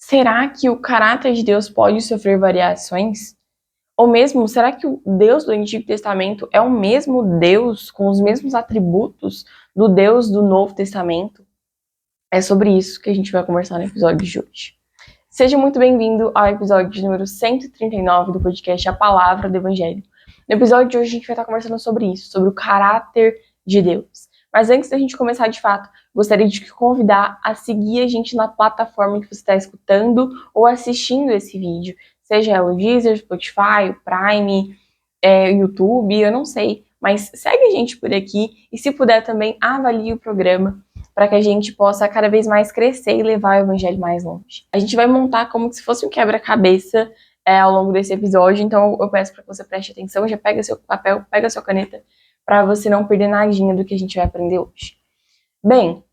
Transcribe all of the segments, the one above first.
Será que o caráter de Deus pode sofrer variações? Ou mesmo, será que o Deus do Antigo Testamento é o mesmo Deus, com os mesmos atributos do Deus do Novo Testamento? É sobre isso que a gente vai conversar no episódio de hoje. Seja muito bem-vindo ao episódio número 139 do podcast A Palavra do Evangelho. No episódio de hoje a gente vai estar conversando sobre isso, sobre o caráter de Deus. Mas antes da gente começar de fato, gostaria de te convidar a seguir a gente na plataforma que você está escutando ou assistindo esse vídeo. Seja o Deezer, Spotify, o Prime, YouTube, eu não sei. Mas segue a gente por aqui e se puder também avalie o programa para que a gente possa cada vez mais crescer e levar o evangelho mais longe. A gente vai montar como se fosse um quebra-cabeça ao longo desse episódio, então eu peço para que você preste atenção, já pega seu papel, pega sua caneta, para você não perder nadinha do que a gente vai aprender hoje. Bem,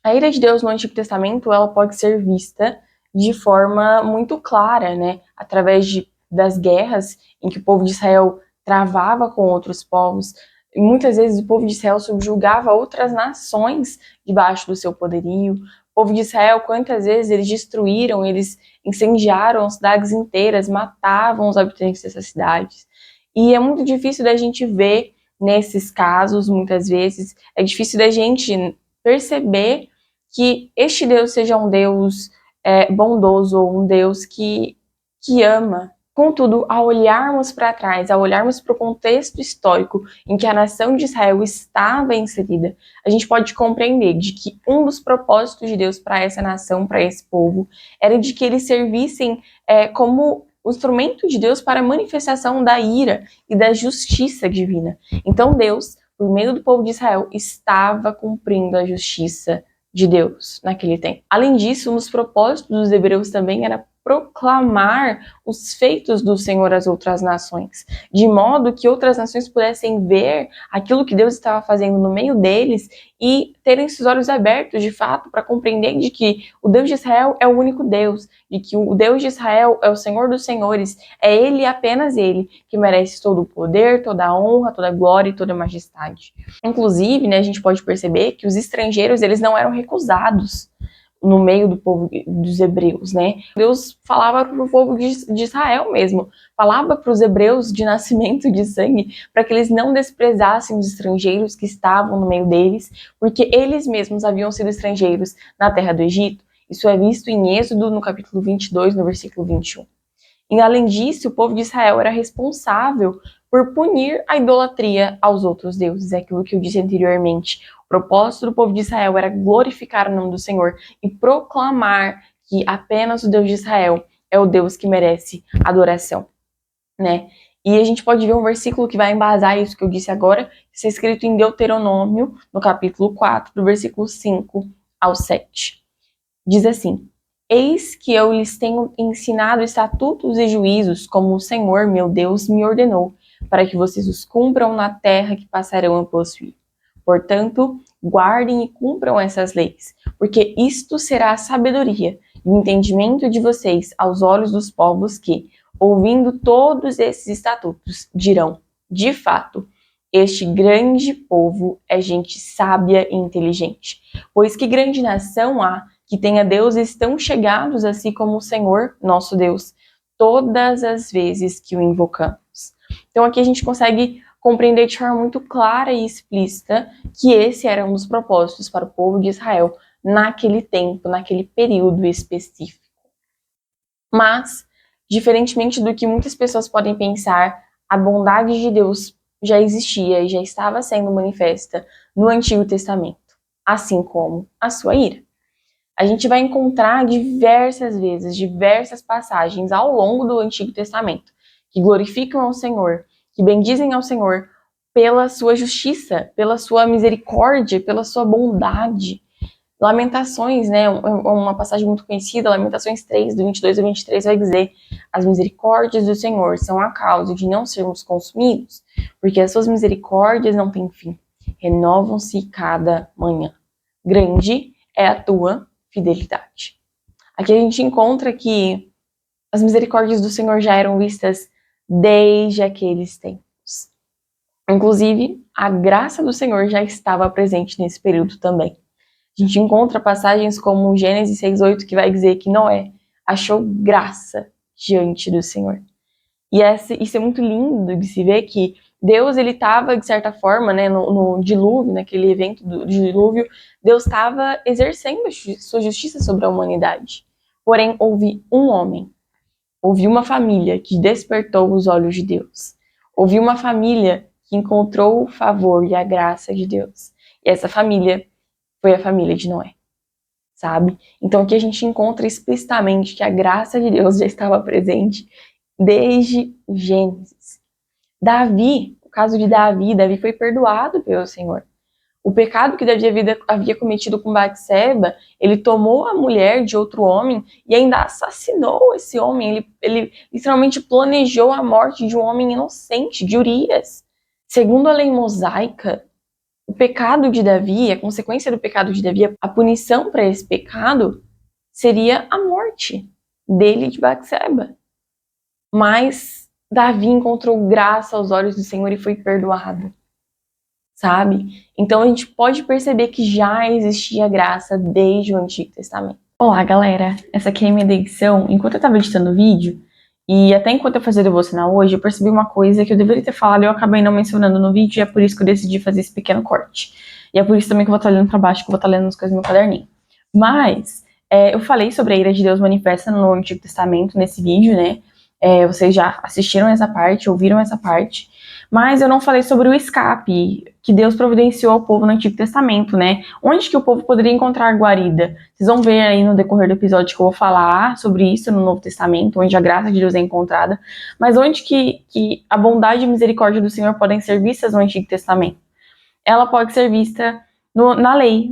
a ira de Deus no Antigo Testamento, ela pode ser vista de forma muito clara, né? Através das guerras em que o povo de Israel travava com outros povos. E muitas vezes o povo de Israel subjugava outras nações debaixo do seu poderio. O povo de Israel, quantas vezes eles destruíram, eles incendiaram cidades inteiras, matavam os habitantes dessas cidades. E é muito difícil da gente ver nesses casos, muitas vezes, é difícil da gente perceber que este Deus seja um Deus bondoso, ou um Deus que ama. Contudo, ao olharmos para trás, ao olharmos para o contexto histórico em que a nação de Israel estava inserida, a gente pode compreender de que um dos propósitos de Deus para essa nação, para esse povo, era de que eles servissem como o instrumento de Deus para a manifestação da ira e da justiça divina. Então Deus, por meio do povo de Israel, estava cumprindo a justiça de Deus naquele tempo. Além disso, um dos propósitos dos hebreus também era proclamar os feitos do Senhor às outras nações, de modo que outras nações pudessem ver aquilo que Deus estava fazendo no meio deles e terem seus olhos abertos, de fato, para compreender de que o Deus de Israel é o único Deus, de que o Deus de Israel é o Senhor dos Senhores, é Ele e apenas Ele que merece todo o poder, toda a honra, toda a glória e toda a majestade. Inclusive, né, a gente pode perceber que os estrangeiros, eles não eram recusados no meio do povo dos hebreus, né? Deus falava para o povo de Israel mesmo, falava para os hebreus de nascimento de sangue, para que eles não desprezassem os estrangeiros que estavam no meio deles, porque eles mesmos haviam sido estrangeiros na terra do Egito. Isso é visto em Êxodo, no capítulo 22, no versículo 21. E além disso, o povo de Israel era responsável por punir a idolatria aos outros deuses, é aquilo que eu disse anteriormente. O propósito do povo de Israel era glorificar o nome do Senhor e proclamar que apenas o Deus de Israel é o Deus que merece adoração, né? E a gente pode ver um versículo que vai embasar isso que eu disse agora, que está escrito em Deuteronômio, no capítulo 4, do versículo 5 ao 7. Diz assim: Eis que eu lhes tenho ensinado estatutos e juízos, como o Senhor, meu Deus, me ordenou, para que vocês os cumpram na terra que passarão a possuir. Portanto, guardem e cumpram essas leis, porque isto será a sabedoria e o entendimento de vocês aos olhos dos povos que, ouvindo todos esses estatutos, dirão: de fato, este grande povo é gente sábia e inteligente. Pois que grande nação há que tenha deuses tão chegados assim como o Senhor, nosso Deus, todas as vezes que o invocamos. Então aqui a gente consegue compreender de forma muito clara e explícita que esse era um dos propósitos para o povo de Israel naquele tempo, naquele período específico. Mas, diferentemente do que muitas pessoas podem pensar, a bondade de Deus já existia e já estava sendo manifesta no Antigo Testamento, assim como a sua ira. A gente vai encontrar diversas vezes, diversas passagens ao longo do Antigo Testamento que glorificam ao Senhor, que bendizem ao Senhor pela sua justiça, pela sua misericórdia, pela sua bondade. Lamentações, né, uma passagem muito conhecida, Lamentações 3, do 22 ao 23, vai dizer: as misericórdias do Senhor são a causa de não sermos consumidos, porque as suas misericórdias não têm fim, renovam-se cada manhã. Grande é a tua fidelidade. Aqui a gente encontra que as misericórdias do Senhor já eram vistas desde aqueles tempos. Inclusive, a graça do Senhor já estava presente nesse período também. A gente encontra passagens como Gênesis 6:8, que vai dizer que Noé, achou graça diante do Senhor. E isso é muito lindo de se ver que Deus, ele estava, de certa forma, né, no dilúvio, naquele evento do dilúvio, Deus estava exercendo sua justiça sobre a humanidade. Porém, houve um homem, houve uma família que despertou os olhos de Deus. Houve uma família que encontrou o favor e a graça de Deus. E essa família foi a família de Noé, sabe? Então aqui a gente encontra explicitamente que a graça de Deus já estava presente desde Gênesis. Davi, o caso de Davi foi perdoado pelo Senhor. O pecado que Davi havia cometido com Batseba, ele tomou a mulher de outro homem e ainda assassinou esse homem. Ele literalmente planejou a morte de um homem inocente, de Urias. Segundo a lei mosaica, o pecado de Davi, a consequência do pecado de Davi, a punição para esse pecado seria a morte dele e de Batseba. Mas Davi encontrou graça aos olhos do Senhor e foi perdoado, sabe? Então a gente pode perceber que já existia graça desde o Antigo Testamento. Olá, galera! Essa aqui é a minha edição. Enquanto eu estava editando o vídeo, e até enquanto eu fazia o devocional hoje, eu percebi uma coisa que eu deveria ter falado e eu acabei não mencionando no vídeo, e é por isso que eu decidi fazer esse pequeno corte. E é por isso também que eu vou estar lendo para baixo, que eu vou estar lendo as coisas no meu caderninho. Mas, eu falei sobre a ira de Deus manifesta no Antigo Testamento, nesse vídeo, né? Vocês já assistiram essa parte, ouviram essa parte, mas eu não falei sobre o escape que Deus providenciou ao povo no Antigo Testamento, né? Onde que o povo poderia encontrar guarida? Vocês vão ver aí no decorrer do episódio que eu vou falar sobre isso no Novo Testamento, onde a graça de Deus é encontrada, mas onde que a bondade e misericórdia do Senhor podem ser vistas no Antigo Testamento? Ela pode ser vista na lei,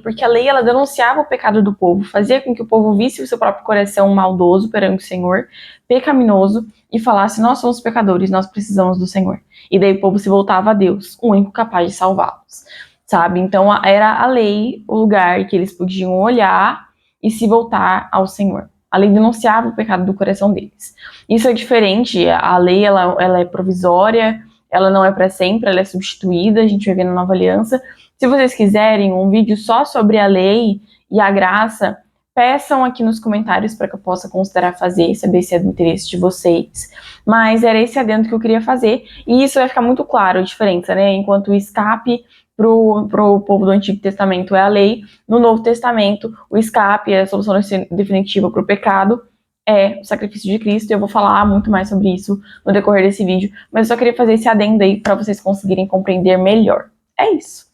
porque a lei ela denunciava o pecado do povo, fazia com que o povo visse o seu próprio coração maldoso perante o Senhor, pecaminoso, e falasse, nós somos pecadores, nós precisamos do Senhor. E daí o povo se voltava a Deus, o único capaz de salvá-los, sabe? Então era a lei o lugar que eles podiam olhar e se voltar ao Senhor. A lei denunciava o pecado do coração deles. Isso é diferente, a lei ela é provisória, ela não é para sempre, ela é substituída, a gente vai ver na Nova Aliança. Se vocês quiserem um vídeo só sobre a lei e a graça, peçam aqui nos comentários para que eu possa considerar fazer, saber se é do interesse de vocês. Mas era esse adendo que eu queria fazer, e isso vai ficar muito claro a diferença, né? Enquanto o escape pro povo do Antigo Testamento é a lei, no Novo Testamento o escape, a solução definitiva para o pecado, é o sacrifício de Cristo, e eu vou falar muito mais sobre isso no decorrer desse vídeo, mas eu só queria fazer esse adendo aí para vocês conseguirem compreender melhor. É isso.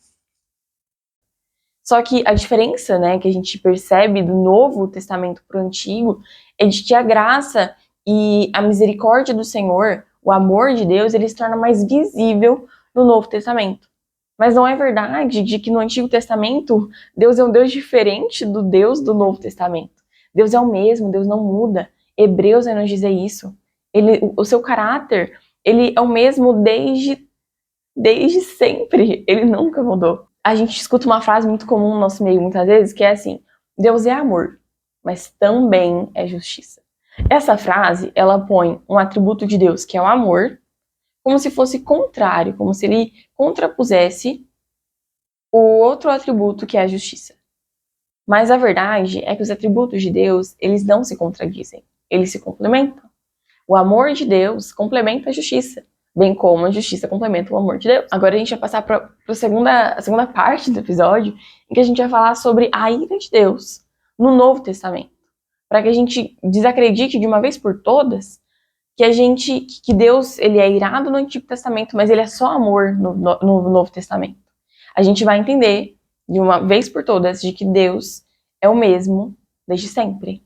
Só que a diferença, né, que a gente percebe do Novo Testamento para o Antigo é de que a graça e a misericórdia do Senhor, o amor de Deus, ele se torna mais visível no Novo Testamento. Mas não é verdade de que no Antigo Testamento Deus é um Deus diferente do Deus do Novo Testamento. Deus é o mesmo, Deus não muda. Hebreus vai nos dizer isso. O seu caráter, ele é o mesmo desde sempre. Ele nunca mudou. A gente escuta uma frase muito comum no nosso meio muitas vezes, que é assim, Deus é amor, mas também é justiça. Essa frase, ela põe um atributo de Deus, que é o amor, como se fosse contrário, como se ele contrapusesse o outro atributo, que é a justiça. Mas a verdade é que os atributos de Deus, eles não se contradizem, eles se complementam. O amor de Deus complementa a justiça, bem como a justiça complementa o amor de Deus. Agora a gente vai passar para a segunda parte do episódio, em que a gente vai falar sobre a ira de Deus no Novo Testamento. Para que a gente desacredite de uma vez por todas que Deus ele é irado no Antigo Testamento, mas ele é só amor no Novo Testamento. A gente vai entender de uma vez por todas de que Deus é o mesmo desde sempre.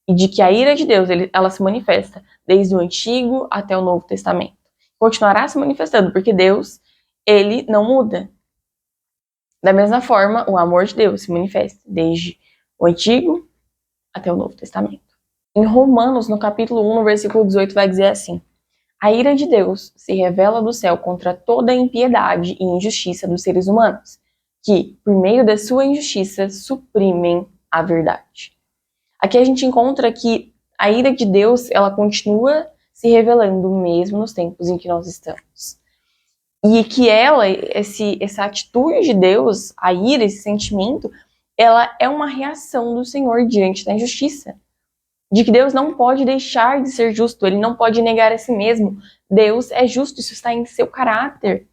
E de que a ira de Deus ela se manifesta desde o Antigo até o Novo Testamento. Continuará se manifestando, porque Deus, ele não muda. Da mesma forma, o amor de Deus se manifesta desde o Antigo até o Novo Testamento. Em Romanos, no capítulo 1, no versículo 18, vai dizer assim, a ira de Deus se revela do céu contra toda a impiedade e injustiça dos seres humanos, que, por meio da sua injustiça, suprimem a verdade. Aqui a gente encontra que a ira de Deus, ela continua se revelando mesmo nos tempos em que nós estamos. E que essa atitude de Deus, a ira, esse sentimento, ela é uma reação do Senhor diante da injustiça. de que Deus não pode deixar de ser justo, ele não pode negar a si mesmo. Deus é justo, isso está em seu caráter.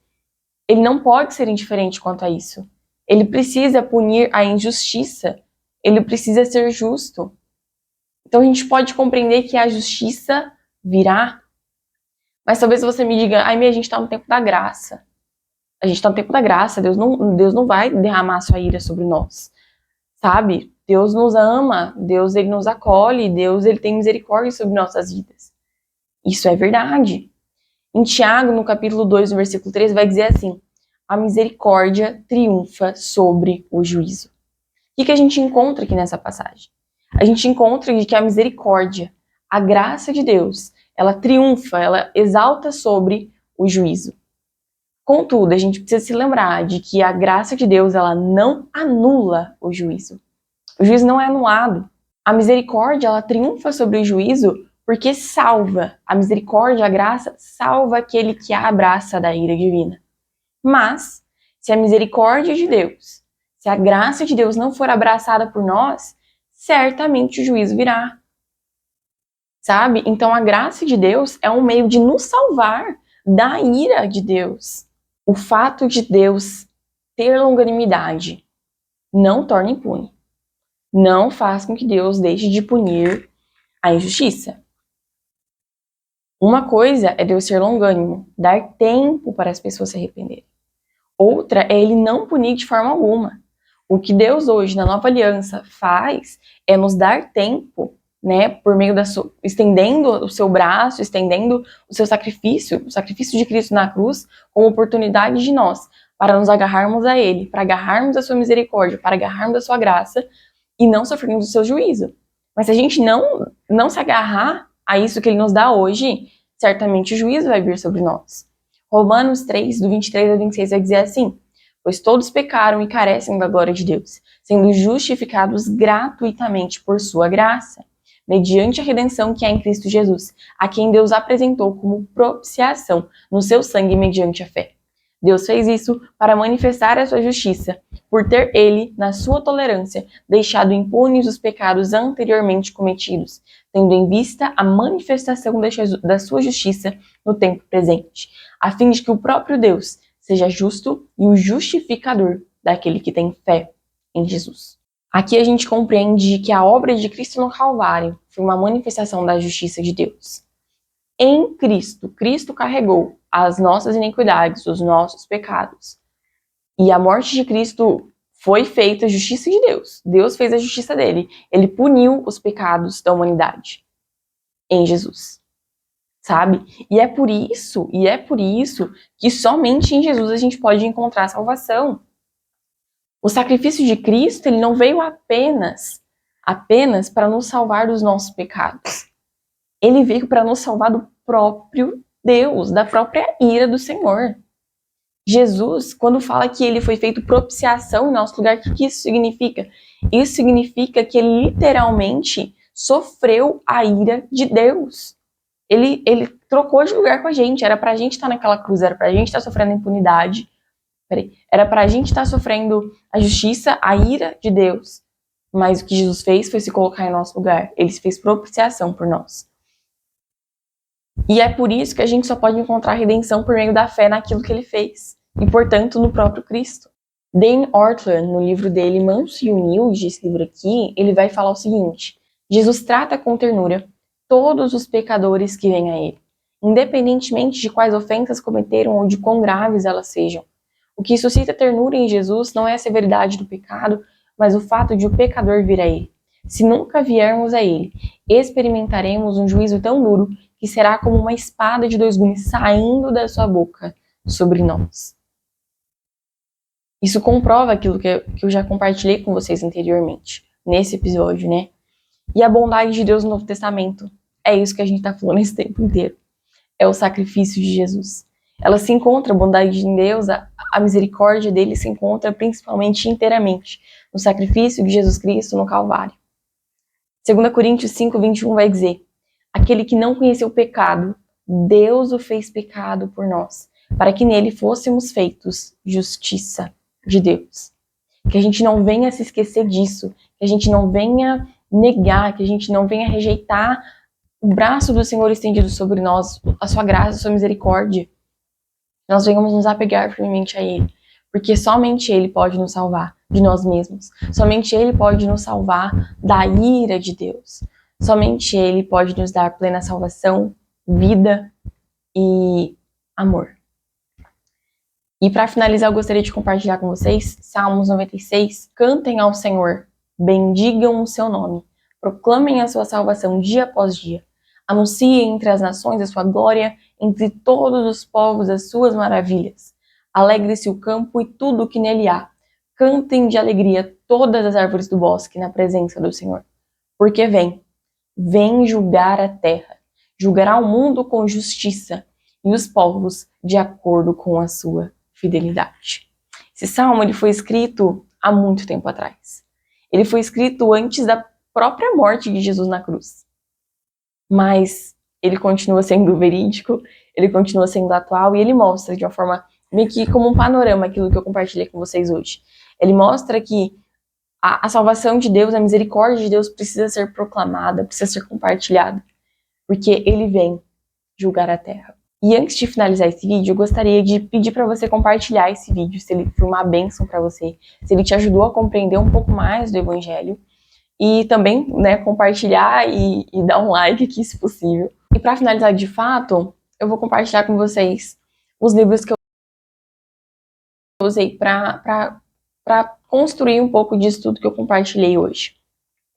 Ele não pode ser indiferente quanto a isso. Ele precisa punir a injustiça, ele precisa ser justo. Então a gente pode compreender que a justiça virá. Mas talvez você me diga, ai, a gente está no tempo da graça. A gente está no tempo da graça, Deus não vai derramar sua ira sobre nós. Sabe? Deus nos ama, Deus ele nos acolhe, Deus ele tem misericórdia sobre nossas vidas. Isso é verdade. Em Tiago, no capítulo 2, no versículo 3, vai dizer assim: a misericórdia triunfa sobre o juízo. O que a gente encontra aqui nessa passagem? A gente encontra que a misericórdia, a graça de Deus, ela triunfa, ela exalta sobre o juízo. Contudo, a gente precisa se lembrar de que a graça de Deus, ela não anula o juízo. O juízo não é anulado. A misericórdia, ela triunfa sobre o juízo porque salva. A misericórdia, a graça, salva aquele que a abraça da ira divina. Mas, se a misericórdia de Deus, se a graça de Deus não for abraçada por nós, certamente o juízo virá. Sabe? Então a graça de Deus é um meio de nos salvar da ira de Deus. O fato de Deus ter longanimidade não torna impune. Não faz com que Deus deixe de punir a injustiça. Uma coisa é Deus ser longânimo, dar tempo para as pessoas se arrependerem. Outra é ele não punir de forma alguma. O que Deus hoje, na nova aliança, faz é nos dar tempo, né, por meio estendendo o seu braço, estendendo o seu sacrifício, o sacrifício de Cristo na cruz, como oportunidade de nós, para nos agarrarmos a Ele, para agarrarmos a sua misericórdia, para agarrarmos a sua graça e não sofrermos o seu juízo. Mas se a gente não se agarrar a isso que Ele nos dá hoje, certamente o juízo vai vir sobre nós. Romanos 3, do 23 ao 26, vai dizer assim: pois todos pecaram e carecem da glória de Deus, sendo justificados gratuitamente por sua graça, mediante a redenção que há em Cristo Jesus, a quem Deus apresentou como propiciação no seu sangue mediante a fé. Deus fez isso para manifestar a sua justiça, por ter ele, na sua tolerância, deixado impunes os pecados anteriormente cometidos, tendo em vista a manifestação da sua justiça no tempo presente, a fim de que o próprio Deus seja justo e o justificador daquele que tem fé em Jesus. Aqui a gente compreende que a obra de Cristo no Calvário foi uma manifestação da justiça de Deus. Em Cristo, Cristo carregou as nossas iniquidades, os nossos pecados. E a morte de Cristo foi feita a justiça de Deus. Deus fez a justiça dele. Ele puniu os pecados da humanidade em Jesus. Sabe? E é por isso que somente em Jesus a gente pode encontrar salvação. O sacrifício de Cristo, ele não veio apenas para nos salvar dos nossos pecados. Ele veio para nos salvar do próprio Deus, da própria ira do Senhor. Jesus, quando fala que ele foi feito propiciação em nosso lugar, o que isso significa? Isso significa que ele literalmente sofreu a ira de Deus. Ele trocou de lugar com a gente. Era pra gente estar naquela cruz, era pra gente estar sofrendo impunidade. Era pra gente estar sofrendo a justiça, a ira de Deus. Mas o que Jesus fez foi se colocar em nosso lugar. Ele fez propiciação por nós. E é por isso que a gente só pode encontrar redenção por meio da fé naquilo que ele fez. E, portanto, no próprio Cristo. Dane Ortler, no livro dele, Manso e Humilde, esse livro aqui, ele vai falar o seguinte: Jesus trata com ternura todos os pecadores que vêm a ele, independentemente de quais ofensas cometeram ou de quão graves elas sejam. O que suscita ternura em Jesus não é a severidade do pecado, mas o fato de o pecador vir a ele. Se nunca viermos a ele, experimentaremos um juízo tão duro que será como uma espada de dois gumes saindo da sua boca sobre nós. Isso comprova aquilo que eu já compartilhei com vocês anteriormente, nesse episódio, né? E a bondade de Deus no Novo Testamento. É isso que a gente está falando esse tempo inteiro. É o sacrifício de Jesus. Ela se encontra, a bondade de Deus, a misericórdia dele se encontra principalmente inteiramente no sacrifício de Jesus Cristo no Calvário. 2 Coríntios 5, 21 vai dizer: aquele que não conheceu o pecado, Deus o fez pecado por nós, para que nele fôssemos feitos justiça de Deus. Que a gente não venha se esquecer disso, que a gente não venha negar, que a gente não venha rejeitar o braço do Senhor estendido sobre nós, a sua graça, a sua misericórdia. Nós venhamos nos apegar firmemente a Ele, porque somente Ele pode nos salvar de nós mesmos. Somente Ele pode nos salvar da ira de Deus. Somente Ele pode nos dar plena salvação, vida e amor. E para finalizar, eu gostaria de compartilhar com vocês Salmos 96. Cantem ao Senhor, bendigam o seu nome, proclamem a sua salvação dia após dia. Anunciem entre as nações a sua glória, entre todos os povos as suas maravilhas. Alegre-se o campo e tudo o que nele há. Cantem de alegria todas as árvores do bosque na presença do Senhor. Porque vem julgar a terra, julgará o mundo com justiça e os povos de acordo com a sua fidelidade. Esse salmo ele foi escrito há muito tempo atrás. Ele foi escrito antes da própria morte de Jesus na cruz. Mas ele continua sendo verídico, ele continua sendo atual e ele mostra de uma forma meio que como um panorama aquilo que eu compartilhei com vocês hoje. Ele mostra que a salvação de Deus, a misericórdia de Deus precisa ser proclamada, precisa ser compartilhada, porque ele vem julgar a terra. E antes de finalizar esse vídeo, eu gostaria de pedir para você compartilhar esse vídeo, se ele foi uma bênção para você, se ele te ajudou a compreender um pouco mais do Evangelho, e também, né, compartilhar e dar um like aqui, se possível. E para finalizar de fato, eu vou compartilhar com vocês os livros que eu usei para construir um pouco disso tudo que eu compartilhei hoje.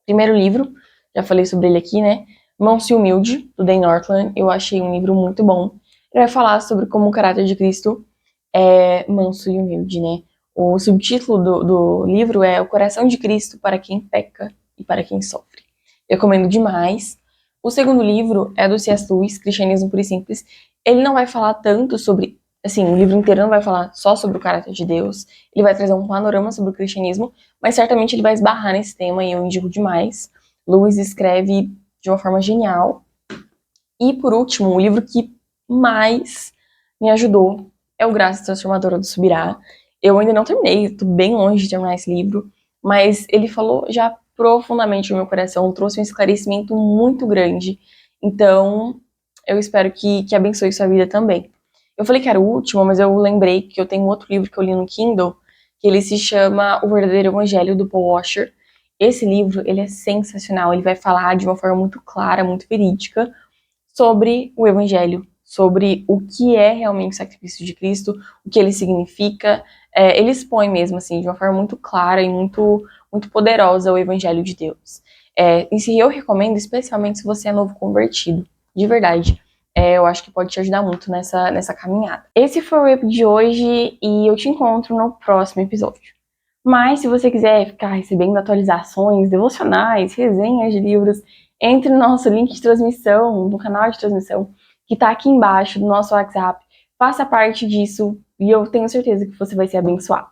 Primeiro livro, já falei sobre ele aqui, né? Manso e Humilde, do Dan Ortlund. Eu achei um livro muito bom. Ele vai falar sobre como o caráter de Cristo é manso e humilde, né? O subtítulo do livro é O Coração de Cristo para quem peca e para quem sofre. Eu recomendo demais. O segundo livro é do C.S. Lewis, Cristianismo Puro e Simples. Ele não vai falar tanto sobre, assim, o livro inteiro não vai falar só sobre o caráter de Deus. Ele vai trazer um panorama sobre o cristianismo, mas certamente ele vai esbarrar nesse tema e eu indico demais. Lewis escreve de uma forma genial. E por último, o livro que mais me ajudou é o Graça Transformadora do Subirá. Eu ainda não terminei, estou bem longe de terminar esse livro, mas ele falou já profundamente no meu coração, trouxe um esclarecimento muito grande. Então, eu espero que abençoe sua vida também. Eu falei que era o último, mas eu lembrei que eu tenho outro livro que eu li no Kindle, que ele se chama O Verdadeiro Evangelho, do Paul Washer. Esse livro, ele é sensacional, ele vai falar de uma forma muito clara, muito verídica, sobre o Evangelho, sobre o que é realmente o sacrifício de Cristo, o que ele significa. Ele expõe mesmo, assim, de uma forma muito clara e muito poderosa o Evangelho de Deus. E eu recomendo, especialmente se você é novo convertido, de verdade. Eu acho que pode te ajudar muito nessa caminhada. Esse foi o EP de hoje e eu te encontro no próximo episódio. Mas se você quiser ficar recebendo atualizações, devocionais, resenhas de livros, entre no nosso link de transmissão, no canal de transmissão, que está aqui embaixo do nosso WhatsApp. Faça parte disso e eu tenho certeza que você vai ser abençoado.